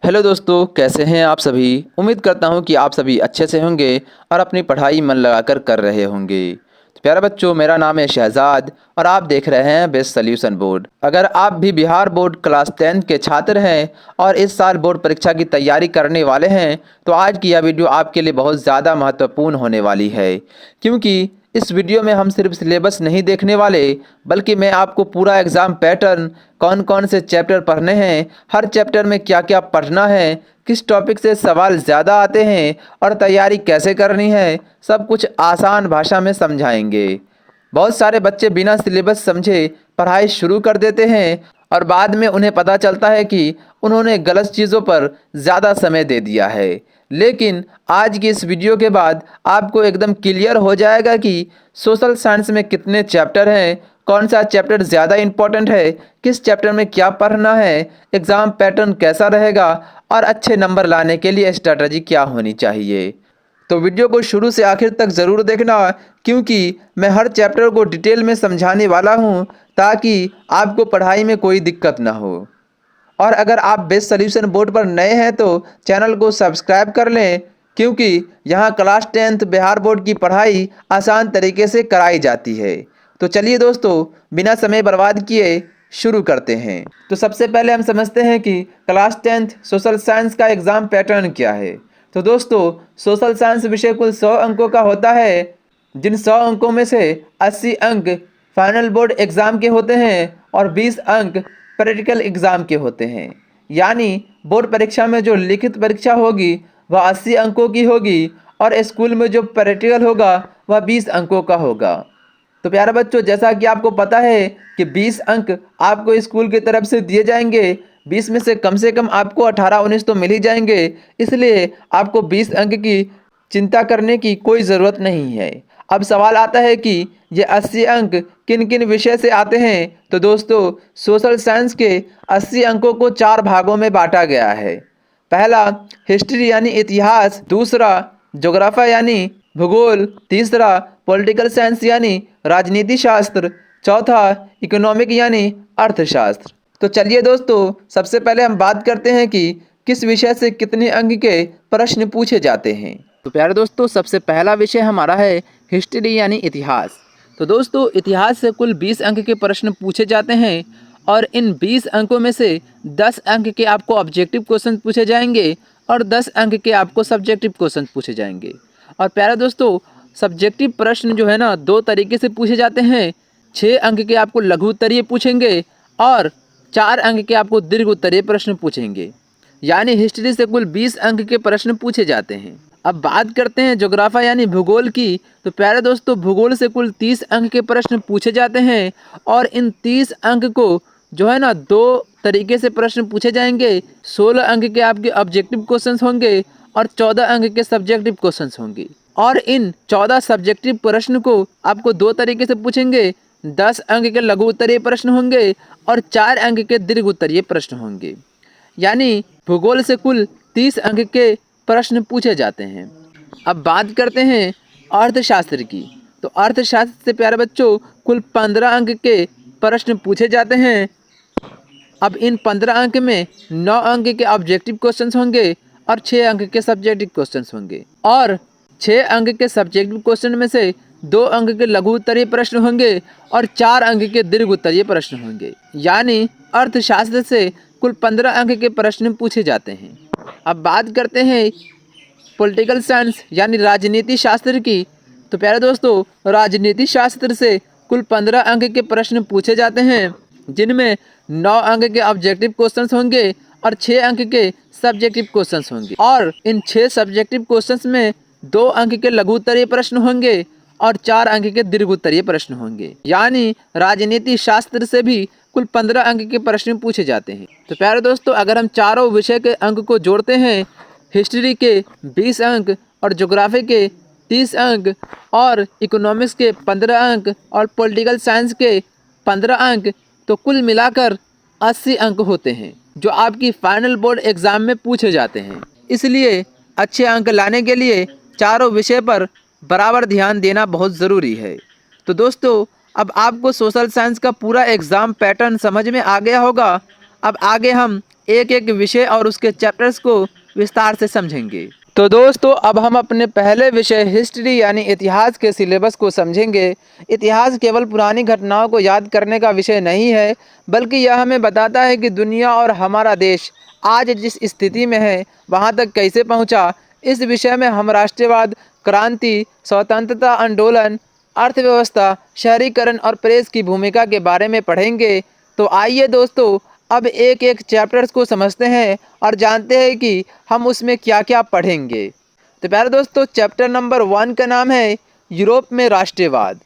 Hello दोस्तों, कैसे हैं आप सभी। उम्मीद करता हूं कि आप सभी अच्छे से होंगे और अपनी पढ़ाई मन लगाकर कर रहे होंगे। तो प्यारे बच्चों, मेरा नाम है शहजाद और आप देख रहे हैं बेस्ट सॉल्यूशन बोर्ड। अगर आप भी बिहार बोर्ड क्लास 10 के छात्र हैं और इस साल बोर्ड परीक्षा की तैयारी करने वाले हैं तो आज की यह वीडियो आपके लिए बहुत ज़्यादा महत्वपूर्ण होने वाली है, क्योंकि इस वीडियो में हम सिर्फ सिलेबस नहीं देखने वाले, बल्कि मैं आपको पूरा एग्ज़ाम पैटर्न, कौन कौन से चैप्टर पढ़ने हैं, हर चैप्टर में क्या क्या पढ़ना है, किस टॉपिक से सवाल ज़्यादा आते हैं और तैयारी कैसे करनी है, सब कुछ आसान भाषा में समझाएंगे। बहुत सारे बच्चे बिना सिलेबस समझे पढ़ाई शुरू कर देते हैं और बाद में उन्हें पता चलता है कि उन्होंने गलत चीज़ों पर ज़्यादा समय दे दिया है। लेकिन आज की इस वीडियो के बाद आपको एकदम क्लियर हो जाएगा कि सोशल साइंस में कितने चैप्टर हैं, कौन सा चैप्टर ज़्यादा इम्पोर्टेंट है, किस चैप्टर में क्या पढ़ना है, एग्ज़ाम पैटर्न कैसा रहेगा और अच्छे नंबर लाने के लिए स्ट्रैटेजी क्या होनी चाहिए। तो वीडियो को शुरू से आखिर तक ज़रूर देखना, क्योंकि मैं हर चैप्टर को डिटेल में समझाने वाला हूँ ताकि आपको पढ़ाई में कोई दिक्कत ना हो। और अगर आप बेस्ट सॉल्यूशन बोर्ड पर नए हैं तो चैनल को सब्सक्राइब कर लें, क्योंकि यहाँ क्लास 10th बिहार बोर्ड की पढ़ाई आसान तरीके से कराई जाती है। तो चलिए दोस्तों, बिना समय बर्बाद किए शुरू करते हैं। तो सबसे पहले हम समझते हैं कि क्लास 10th सोशल साइंस का एग्ज़ाम पैटर्न क्या है। तो दोस्तों, सोशल साइंस विषय कुल 100 अंकों का होता है, जिन 100 अंकों में से 80 अंक फाइनल बोर्ड एग्ज़ाम के होते हैं और 20 अंक प्रैक्टिकल एग्ज़ाम के होते हैं। यानी बोर्ड परीक्षा में जो लिखित परीक्षा होगी वह 80 अंकों की होगी और स्कूल में जो प्रैक्टिकल होगा वह 20 अंकों का होगा। तो प्यारे बच्चों, जैसा कि आपको पता है कि 20 अंक आपको स्कूल की तरफ से दिए जाएंगे, 20 में से कम आपको 18-19 तो मिल ही जाएंगे, इसलिए आपको 20 अंक की चिंता करने की कोई ज़रूरत नहीं है। अब सवाल आता है कि ये 80 अंक किन किन विषय से आते हैं। तो दोस्तों, सोशल साइंस के 80 अंकों को 4 भागों में बांटा गया है। पहला हिस्ट्री यानी इतिहास, दूसरा ज्योग्राफी यानी भूगोल, तीसरा पॉलिटिकल साइंस यानी राजनीति शास्त्र, चौथा इकोनॉमिक यानी अर्थशास्त्र। तो चलिए दोस्तों, सबसे पहले हम बात करते हैं कि किस विषय से कितने अंक के प्रश्न पूछे जाते हैं। तो प्यारे दोस्तों, सबसे पहला विषय हमारा है हिस्ट्री यानी इतिहास। तो दोस्तों, इतिहास से कुल 20 अंक के प्रश्न पूछे जाते हैं और इन 20 अंकों में से 10 अंक के आपको ऑब्जेक्टिव क्वेश्चन पूछे जाएंगे और 10 अंक के आपको सब्जेक्टिव क्वेश्चन पूछे जाएंगे। और प्यारे दोस्तों, सब्जेक्टिव प्रश्न जो है ना, 2 तरीके से पूछे जाते हैं। 6 अंक के आपको लघु उत्तरीय पूछेंगे और 4 अंक के आपको दीर्घ उत्तरीय प्रश्न पूछेंगे। यानी हिस्ट्री से कुल 20 अंक के प्रश्न पूछे जाते हैं। अब बात करते हैं ज्योग्राफी यानी भूगोल की। तो प्यारे दोस्तों, भूगोल से कुल 30 अंक के प्रश्न पूछे जाते हैं और इन 30 अंक को जो है ना, 2 तरीके से प्रश्न पूछे जाएंगे। 16 अंक के आपके ऑब्जेक्टिव क्वेश्चंस होंगे और 14 अंक के सब्जेक्टिव क्वेश्चंस होंगे। और इन 14 सब्जेक्टिव प्रश्न को आपको 2 तरीके से पूछेंगे। 10 अंक के लघु उत्तरीय प्रश्न होंगे और 4 अंक के दीर्घ उत्तरीय प्रश्न होंगे। यानी भूगोल से कुल 30 अंक के प्रश्न पूछे जाते हैं। अब बात करते हैं अर्थशास्त्र की। तो अर्थशास्त्र से प्यारे बच्चों कुल 15 अंक के प्रश्न पूछे जाते हैं। अब इन 15 अंक में 9 अंक के ऑब्जेक्टिव क्वेश्चंस होंगे और 6 अंक के सब्जेक्टिव क्वेश्चंस होंगे। और 6 अंक के सब्जेक्टिव क्वेश्चन में से 2 अंक के लघु उत्तरीय प्रश्न होंगे और 4 अंक के दीर्घ उत्तरीय प्रश्न होंगे। यानी अर्थशास्त्र से कुल 15 अंक के प्रश्न पूछे जाते हैं। अब बात करते हैं पॉलिटिकल साइंस यानी राजनीति शास्त्र की। तो प्यारे दोस्तों, राजनीति शास्त्र से कुल 15 अंक के प्रश्न पूछे जाते हैं, जिनमें 9 अंक के ऑब्जेक्टिव क्वेश्चंस होंगे और 6 अंक के सब्जेक्टिव क्वेश्चंस होंगे। और इन 6 सब्जेक्टिव क्वेश्चंस में 2 अंक के लघु उत्तरीय प्रश्न होंगे और 4 अंक के दीर्घ उत्तरीय प्रश्न होंगे। यानी राजनीति शास्त्र से भी कुल 15 अंक के प्रश्न पूछे जाते हैं। तो प्यारे दोस्तों, अगर हम चारों विषय के अंक को जोड़ते हैं, हिस्ट्री के 20 अंक और ज्योग्राफी के 30 अंक और इकोनॉमिक्स के 15 अंक और पॉलिटिकल साइंस के 15 अंक, तो कुल मिलाकर 80 अंक होते हैं जो आपकी फाइनल बोर्ड एग्ज़ाम में पूछे जाते हैं। इसलिए अच्छे अंक लाने के लिए चारों विषय पर बराबर ध्यान देना बहुत ज़रूरी है। तो दोस्तों, अब आपको सोशल साइंस का पूरा एग्ज़ाम पैटर्न समझ में आ गया होगा। अब आगे हम एक एक विषय और उसके चैप्टर्स को विस्तार से समझेंगे। तो दोस्तों, अब हम अपने पहले विषय हिस्ट्री यानी इतिहास के सिलेबस को समझेंगे। इतिहास केवल पुरानी घटनाओं को याद करने का विषय नहीं है, बल्कि यह हमें बताता है कि दुनिया और हमारा देश आज जिस स्थिति में है वहाँ तक कैसे पहुँचा। इस विषय में हम राष्ट्रवाद, क्रांति, स्वतंत्रता आंदोलन, अर्थव्यवस्था, शहरीकरण और प्रेस की भूमिका के बारे में पढ़ेंगे। तो आइए दोस्तों, अब एक एक चैप्टर्स को समझते हैं और जानते हैं कि हम उसमें क्या क्या पढ़ेंगे। तो प्यारे दोस्तों, चैप्टर नंबर 1 का नाम है यूरोप में राष्ट्रवाद।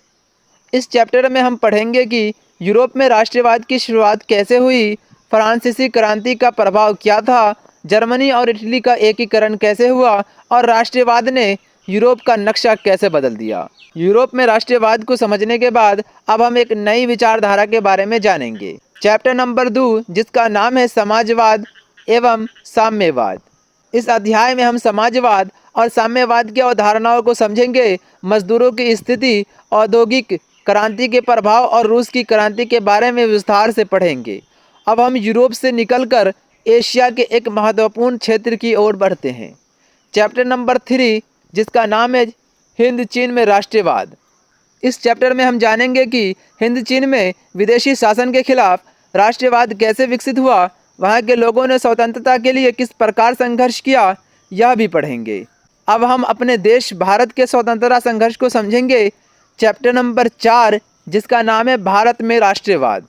इस चैप्टर में हम पढ़ेंगे कि यूरोप में राष्ट्रवाद की शुरुआत कैसे हुई, फ्रांसीसी क्रांति का प्रभाव क्या था, जर्मनी और इटली का एकीकरण कैसे हुआ और राष्ट्रवाद ने यूरोप का नक्शा कैसे बदल दिया। यूरोप में राष्ट्रवाद को समझने के बाद अब हम एक नई विचारधारा के बारे में जानेंगे। चैप्टर नंबर 2, जिसका नाम है समाजवाद एवं साम्यवाद। इस अध्याय में हम समाजवाद और साम्यवाद की अवधारणाओं को समझेंगे, मजदूरों की स्थिति, औद्योगिक क्रांति के प्रभाव और रूस की क्रांति के बारे में विस्तार से पढ़ेंगे। अब हम यूरोप से निकलकर एशिया के एक महत्वपूर्ण क्षेत्र की ओर बढ़ते हैं। चैप्टर नंबर 3, जिसका नाम है हिंद चीन में राष्ट्रवाद। इस चैप्टर में हम जानेंगे कि हिंद चीन में विदेशी शासन के खिलाफ राष्ट्रवाद कैसे विकसित हुआ, वहाँ के लोगों ने स्वतंत्रता के लिए किस प्रकार संघर्ष किया, यह भी पढ़ेंगे। अब हम अपने देश भारत के स्वतंत्रता संघर्ष को समझेंगे। चैप्टर नंबर 4, जिसका नाम है भारत में राष्ट्रवाद।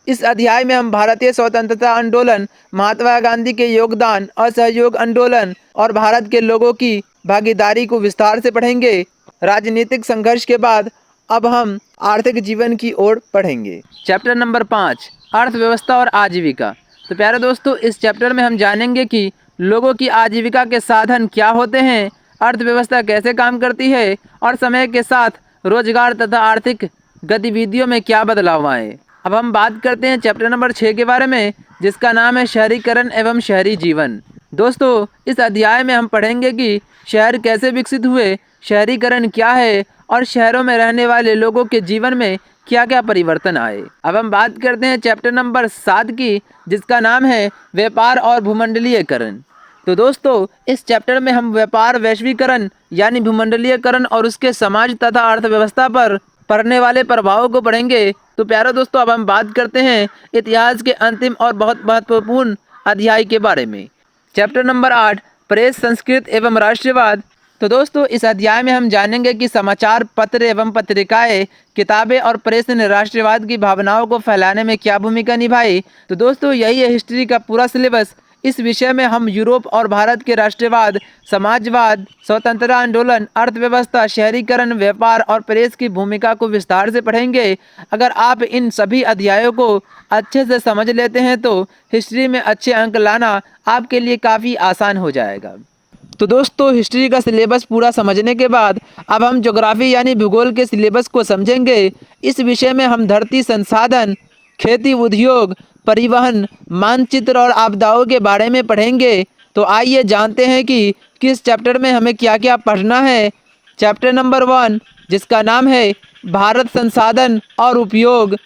इस अध्याय में हम भारतीय स्वतंत्रता आंदोलन, महात्मा गांधी के योगदान, असहयोग आंदोलन और भारत के लोगों की भागीदारी को विस्तार से पढ़ेंगे। राजनीतिक संघर्ष के बाद अब हम आर्थिक जीवन की ओर पढ़ेंगे। चैप्टर नंबर 5, अर्थव्यवस्था और आजीविका। तो प्यारे दोस्तों, इस चैप्टर में हम जानेंगे कि लोगों की आजीविका के साधन क्या होते हैं, अर्थव्यवस्था कैसे काम करती है और समय के साथ रोजगार तथा आर्थिक गतिविधियों में क्या बदलाव आए। अब हम बात करते हैं चैप्टर नंबर 6 के बारे में, जिसका नाम है शहरीकरण एवं शहरी जीवन। दोस्तों, इस अध्याय में हम पढ़ेंगे कि शहर कैसे विकसित हुए, शहरीकरण क्या है और शहरों में रहने वाले लोगों के जीवन में क्या क्या परिवर्तन आए। अब हम बात करते हैं चैप्टर नंबर 7 की, जिसका नाम है व्यापार और भूमंडलीयकरण। तो दोस्तों, इस चैप्टर में हम व्यापार, वैश्वीकरण यानी भूमंडलीयकरण और उसके समाज तथा अर्थव्यवस्था पर पड़ने वाले प्रभावों को पढ़ेंगे। तो प्यारे दोस्तों, अब हम बात करते हैं इतिहास के अंतिम और बहुत महत्वपूर्ण अध्याय के बारे में। चैप्टर नंबर 8, प्रेस, संस्कृत एवं राष्ट्रवाद। तो दोस्तों, इस अध्याय में हम जानेंगे कि समाचार पत्र एवं पत्रिकाएं, किताबें और प्रेस ने राष्ट्रवाद की भावनाओं को फैलाने में क्या भूमिका निभाई। तो दोस्तों, यही है हिस्ट्री का पूरा सिलेबस। इस विषय में हम यूरोप और भारत के राष्ट्रवाद, समाजवाद, स्वतंत्रता आंदोलन, अर्थव्यवस्था, शहरीकरण, व्यापार और प्रेस की भूमिका को विस्तार से पढ़ेंगे। अगर आप इन सभी अध्यायों को अच्छे से समझ लेते हैं तो हिस्ट्री में अच्छे अंक लाना आपके लिए काफ़ी आसान हो जाएगा। तो दोस्तों, हिस्ट्री का सिलेबस पूरा समझने के बाद अब हम ज्योग्राफी यानी भूगोल के सिलेबस को समझेंगे। इस विषय में हम धरती संसाधन, खेती, उद्योग, परिवहन, मानचित्र और आपदाओं के बारे में पढ़ेंगे। तो आइए जानते हैं कि किस चैप्टर में हमें क्या क्या पढ़ना है। चैप्टर नंबर 1, जिसका नाम है भारत, संसाधन और उपयोग।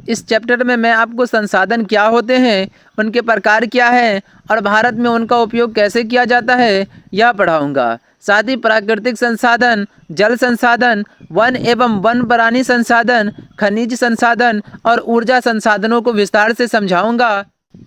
इस चैप्टर में मैं आपको संसाधन क्या होते हैं, उनके प्रकार क्या हैं और भारत में उनका उपयोग कैसे किया जाता है, यह पढ़ाऊंगा। साथ ही प्राकृतिक संसाधन, जल संसाधन, वन एवं वन प्राणी संसाधन, खनिज संसाधन और ऊर्जा संसाधनों को विस्तार से समझाऊंगा।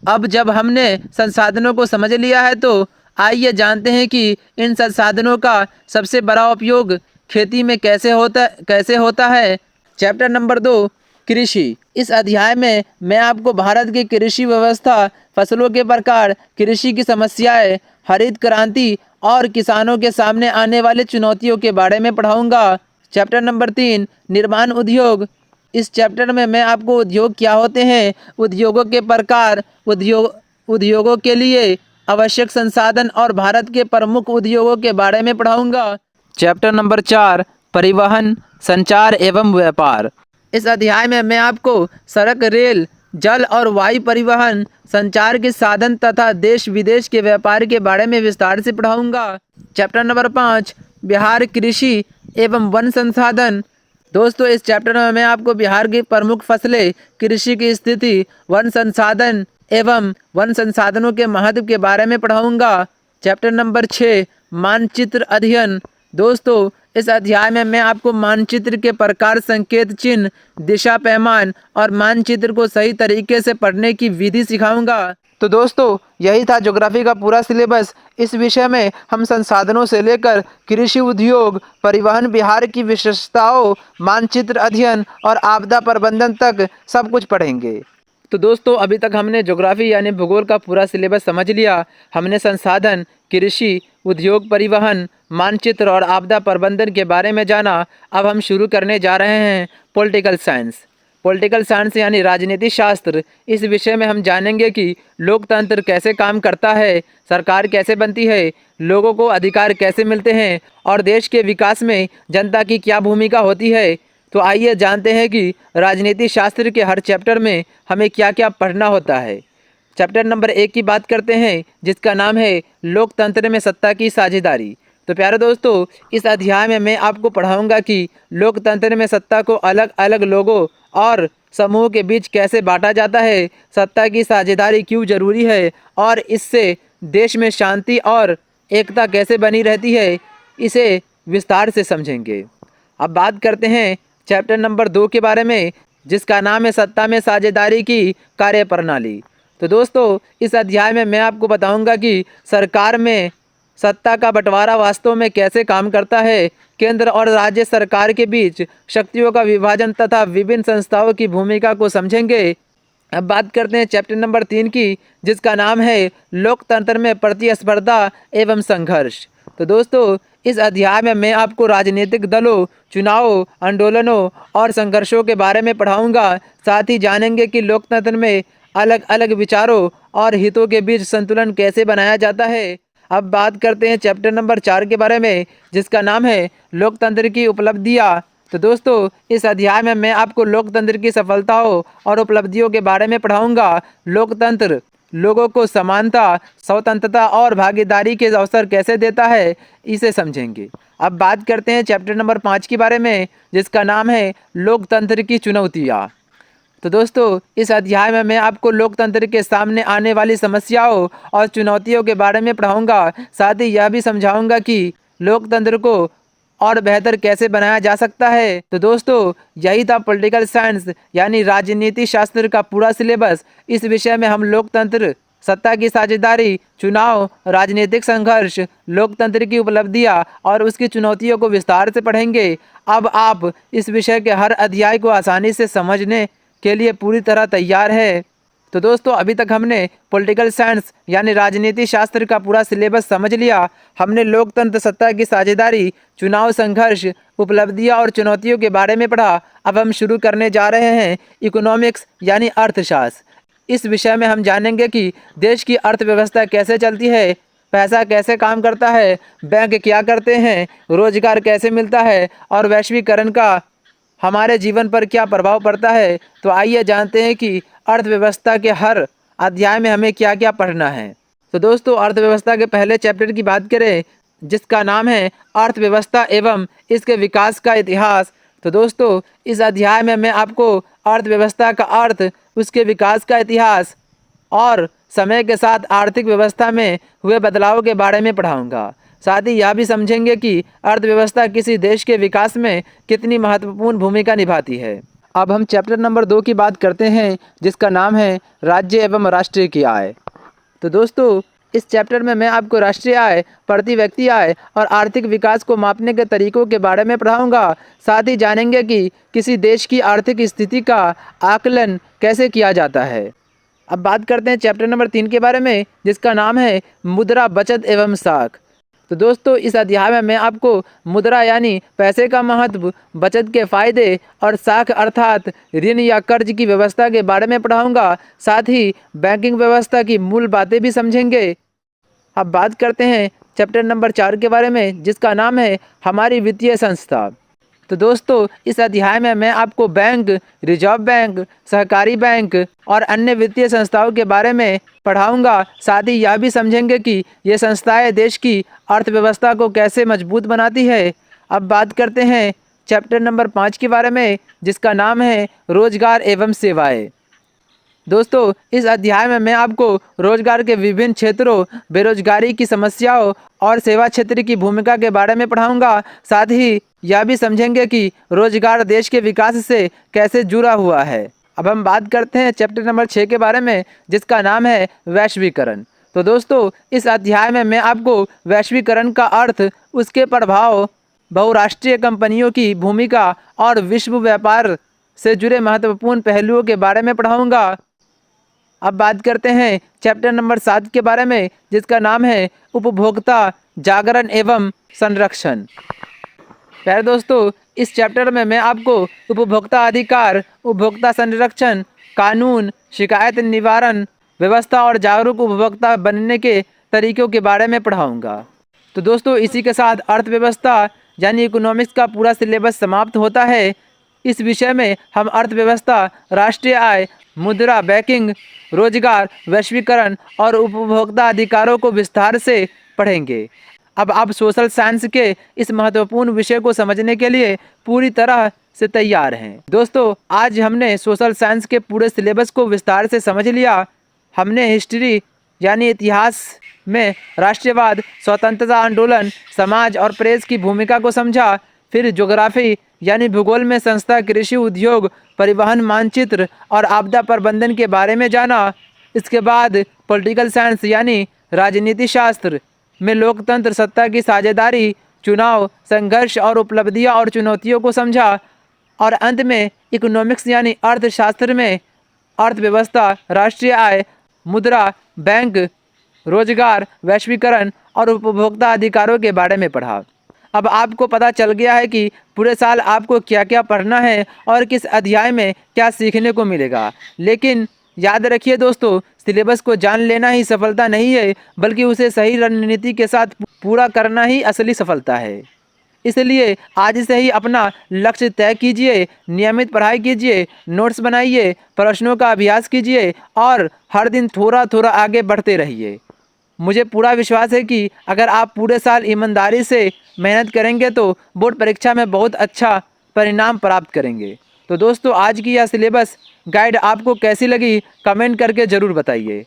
अब जब हमने संसाधनों को समझ लिया है तो आइए जानते हैं कि इन संसाधनों का सबसे बड़ा उपयोग खेती में कैसे होता है। चैप्टर नंबर 2, कृषि। इस अध्याय में मैं आपको भारत की कृषि व्यवस्था, फसलों के प्रकार, कृषि की समस्याएं, हरित क्रांति और किसानों के सामने आने वाले चुनौतियों के बारे में पढ़ाऊंगा। चैप्टर नंबर 3, निर्माण उद्योग। इस चैप्टर में मैं आपको उद्योग क्या होते हैं, उद्योगों के प्रकार, उद्योगों के लिए आवश्यक संसाधन और भारत के प्रमुख उद्योगों के बारे में पढ़ाऊंगा। चैप्टर नंबर 4, परिवहन, संचार एवं व्यापार। इस अध्याय में मैं आपको सड़क, रेल, जल और वायु परिवहन, संचार के साधन तथा देश विदेश के व्यापार के बारे में विस्तार से पढ़ाऊंगा। चैप्टर नंबर 5, बिहार, कृषि एवं वन संसाधन। दोस्तों, इस चैप्टर में मैं आपको बिहार की प्रमुख फसलें, कृषि की स्थिति, वन संसाधन एवं वन संसाधनों के महत्व के बारे में पढ़ाऊंगा। चैप्टर नंबर 6 मानचित्र अध्ययन। दोस्तों, इस अध्याय में मैं आपको मानचित्र के प्रकार, संकेत चिन्ह, दिशा पैमान और मानचित्र को सही तरीके से पढ़ने की विधि सिखाऊंगा। तो दोस्तों, यही था ज्योग्राफी का पूरा सिलेबस। इस विषय में हम संसाधनों से लेकर कृषि, उद्योग, परिवहन, बिहार की विशेषताओं, मानचित्र अध्ययन और आपदा प्रबंधन तक सब कुछ पढ़ेंगे। तो दोस्तों, अभी तक हमने ज्योग्राफी यानी भूगोल का पूरा सिलेबस समझ लिया। हमने संसाधन, कृषि, उद्योग, परिवहन, मानचित्र और आपदा प्रबंधन के बारे में जाना। अब हम शुरू करने जा रहे हैं पॉलिटिकल साइंस। पॉलिटिकल साइंस यानी राजनीति शास्त्र। इस विषय में हम जानेंगे कि लोकतंत्र कैसे काम करता है, सरकार कैसे बनती है, लोगों को अधिकार कैसे मिलते हैं और देश के विकास में जनता की क्या भूमिका होती है। तो आइए जानते हैं कि राजनीति शास्त्र के हर चैप्टर में हमें क्या क्या पढ़ना होता है। चैप्टर नंबर 1 की बात करते हैं, जिसका नाम है लोकतंत्र में सत्ता की साझेदारी। तो प्यारे दोस्तों, इस अध्याय में मैं आपको पढ़ाऊंगा कि लोकतंत्र में सत्ता को अलग अलग लोगों और समूह के बीच कैसे बांटा जाता है, सत्ता की साझेदारी क्यों जरूरी है और इससे देश में शांति और एकता कैसे बनी रहती है, इसे विस्तार से समझेंगे। अब बात करते हैं चैप्टर नंबर 2 के बारे में, जिसका नाम है सत्ता में साझेदारी की कार्यप्रणाली। तो दोस्तों, इस अध्याय में मैं आपको बताऊंगा कि सरकार में सत्ता का बंटवारा वास्तव में कैसे काम करता है, केंद्र और राज्य सरकार के बीच शक्तियों का विभाजन तथा विभिन्न संस्थाओं की भूमिका को समझेंगे। अब बात करते हैं चैप्टर नंबर 3 की, जिसका नाम है लोकतंत्र में प्रतिस्पर्धा एवं संघर्ष। तो दोस्तों, इस अध्याय में मैं आपको राजनीतिक दलों, चुनावों, आंदोलनों और संघर्षों के बारे में पढ़ाऊंगा। साथ ही जानेंगे कि लोकतंत्र में अलग अलग विचारों और हितों के बीच संतुलन कैसे बनाया जाता है। अब बात करते हैं चैप्टर नंबर 4 के बारे में, जिसका नाम है लोकतंत्र की उपलब्धियाँ। तो दोस्तों, इस अध्याय में मैं आपको लोकतंत्र की सफलताओं और उपलब्धियों के बारे में पढ़ाऊंगा। लोकतंत्र लोगों को समानता, स्वतंत्रता और भागीदारी के अवसर कैसे देता है, इसे समझेंगे। अब बात करते हैं चैप्टर नंबर 5 के बारे में, जिसका नाम है लोकतंत्र की चुनौतियाँ। तो दोस्तों, इस अध्याय में मैं आपको लोकतंत्र के सामने आने वाली समस्याओं और चुनौतियों के बारे में पढ़ाऊंगा। साथ ही यह भी समझाऊंगा कि लोकतंत्र को और बेहतर कैसे बनाया जा सकता है। तो दोस्तों, यही था पॉलिटिकल साइंस यानी राजनीति शास्त्र का पूरा सिलेबस। इस विषय में हम लोकतंत्र, सत्ता की साझेदारी, चुनाव, राजनीतिक संघर्ष, लोकतंत्र की उपलब्धियां और उसकी चुनौतियों को विस्तार से पढ़ेंगे। अब आप इस विषय के हर अध्याय को आसानी से समझने के लिए पूरी तरह तैयार है। तो दोस्तों, अभी तक हमने पॉलिटिकल साइंस यानी राजनीति शास्त्र का पूरा सिलेबस समझ लिया। हमने लोकतंत्र, सत्ता की साझेदारी, चुनाव, संघर्ष, उपलब्धियां और चुनौतियों के बारे में पढ़ा। अब हम शुरू करने जा रहे हैं इकोनॉमिक्स यानी अर्थशास्त्र। इस विषय में हम जानेंगे कि देश की अर्थव्यवस्था कैसे चलती है, पैसा कैसे काम करता है, बैंक क्या करते हैं, रोजगार कैसे मिलता है और वैश्वीकरण का हमारे जीवन पर क्या प्रभाव पड़ता है। तो आइए जानते हैं कि अर्थव्यवस्था के हर अध्याय में हमें क्या क्या पढ़ना है। तो दोस्तों, अर्थव्यवस्था के पहले चैप्टर की बात करें, जिसका नाम है अर्थव्यवस्था एवं इसके विकास का इतिहास। तो दोस्तों, इस अध्याय में मैं आपको अर्थव्यवस्था का अर्थ, उसके विकास का इतिहास और समय के साथ आर्थिक व्यवस्था में हुए बदलाव के बारे में पढ़ाऊंगा। साथ ही यह भी समझेंगे कि अर्थव्यवस्था किसी देश के विकास में कितनी महत्वपूर्ण भूमिका निभाती है। अब हम चैप्टर नंबर 2 की बात करते हैं, जिसका नाम है राज्य एवं राष्ट्रीय की आय। तो दोस्तों, इस चैप्टर में मैं आपको राष्ट्रीय आय, प्रति व्यक्ति आय और आर्थिक विकास को मापने के तरीकों के बारे में पढ़ाऊंगा। साथ ही जानेंगे कि किसी देश की आर्थिक स्थिति का आकलन कैसे किया जाता है। अब बात करते हैं चैप्टर नंबर 3 के बारे में, जिसका नाम है मुद्रा, बचत एवं साख। तो दोस्तों, इस अध्याय में मैं आपको मुद्रा यानी पैसे का महत्व, बचत के फायदे और साख अर्थात ऋण या कर्ज की व्यवस्था के बारे में पढ़ाऊंगा। साथ ही बैंकिंग व्यवस्था की मूल बातें भी समझेंगे। अब बात करते हैं चैप्टर नंबर 4 के बारे में, जिसका नाम है हमारी वित्तीय संस्था। तो दोस्तों, इस अध्याय में मैं आपको बैंक, रिजर्व बैंक, सहकारी बैंक और अन्य वित्तीय संस्थाओं के बारे में पढ़ाऊंगा। साथ ही यह भी समझेंगे कि ये संस्थाएं देश की अर्थव्यवस्था को कैसे मजबूत बनाती है। अब बात करते हैं चैप्टर नंबर 5 के बारे में, जिसका नाम है रोजगार एवं सेवाएं। दोस्तों इस अध्याय में मैं आपको रोजगार के विभिन्न क्षेत्रों, बेरोजगारी की समस्याओं और सेवा क्षेत्र की भूमिका के बारे में पढ़ाऊंगा। साथ ही यह भी समझेंगे कि रोजगार देश के विकास से कैसे जुड़ा हुआ है। अब हम बात करते हैं चैप्टर नंबर 6 के बारे में, जिसका नाम है वैश्वीकरण। तो दोस्तों इस अध्याय में मैं आपको वैश्वीकरण का अर्थ, उसके प्रभाव, बहुराष्ट्रीय कंपनियों की भूमिका और विश्व व्यापार से जुड़े महत्वपूर्ण पहलुओं के बारे में पढ़ाऊंगा। अब बात करते हैं चैप्टर नंबर 7 के बारे में, जिसका नाम है उपभोक्ता जागरण एवं संरक्षण। प्यारे दोस्तों इस चैप्टर में मैं आपको उपभोक्ता अधिकार, उपभोक्ता संरक्षण, कानून, शिकायत निवारण व्यवस्था और जागरूक उपभोक्ता बनने के तरीकों के बारे में पढ़ाऊंगा। तो दोस्तों इसी के साथ अर्थव्यवस्था यानी इकोनॉमिक्स का पूरा सिलेबस समाप्त होता है। इस विषय में हम अर्थव्यवस्था, राष्ट्रीय आय, मुद्रा, बैंकिंग, रोजगार, वैश्वीकरण और उपभोक्ता अधिकारों को विस्तार से पढ़ेंगे। अब आप सोशल साइंस के इस महत्वपूर्ण विषय को समझने के लिए पूरी तरह से तैयार हैं। दोस्तों आज हमने सोशल साइंस के पूरे सिलेबस को विस्तार से समझ लिया। हमने हिस्ट्री यानी इतिहास में राष्ट्रवाद, स्वतंत्रता आंदोलन, समाज और प्रेस की भूमिका को समझा। फिर ज्योग्राफी यानी भूगोल में संस्था, कृषि, उद्योग, परिवहन, मानचित्र और आपदा प्रबंधन के बारे में जाना। इसके बाद पॉलिटिकल साइंस यानी राजनीति शास्त्र में लोकतंत्र, सत्ता की साझेदारी, चुनाव, संघर्ष और उपलब्धियां और चुनौतियों को समझा। और अंत में इकोनॉमिक्स यानी अर्थशास्त्र में अर्थव्यवस्था, राष्ट्रीय आय, मुद्रा, बैंक, रोजगार, वैश्वीकरण और उपभोक्ता अधिकारों के बारे में पढ़ा। अब आपको पता चल गया है कि पूरे साल आपको क्या क्या पढ़ना है और किस अध्याय में क्या सीखने को मिलेगा। लेकिन याद रखिए दोस्तों, सिलेबस को जान लेना ही सफलता नहीं है, बल्कि उसे सही रणनीति के साथ पूरा करना ही असली सफलता है। इसलिए आज से ही अपना लक्ष्य तय कीजिए, नियमित पढ़ाई कीजिए, नोट्स बनाइए, प्रश्नों का अभ्यास कीजिए और हर दिन थोड़ा थोड़ा आगे बढ़ते रहिए। मुझे पूरा विश्वास है कि अगर आप पूरे साल ईमानदारी से मेहनत करेंगे तो बोर्ड परीक्षा में बहुत अच्छा परिणाम प्राप्त करेंगे। तो दोस्तों आज की यह सिलेबस गाइड आपको कैसी लगी कमेंट करके ज़रूर बताइए।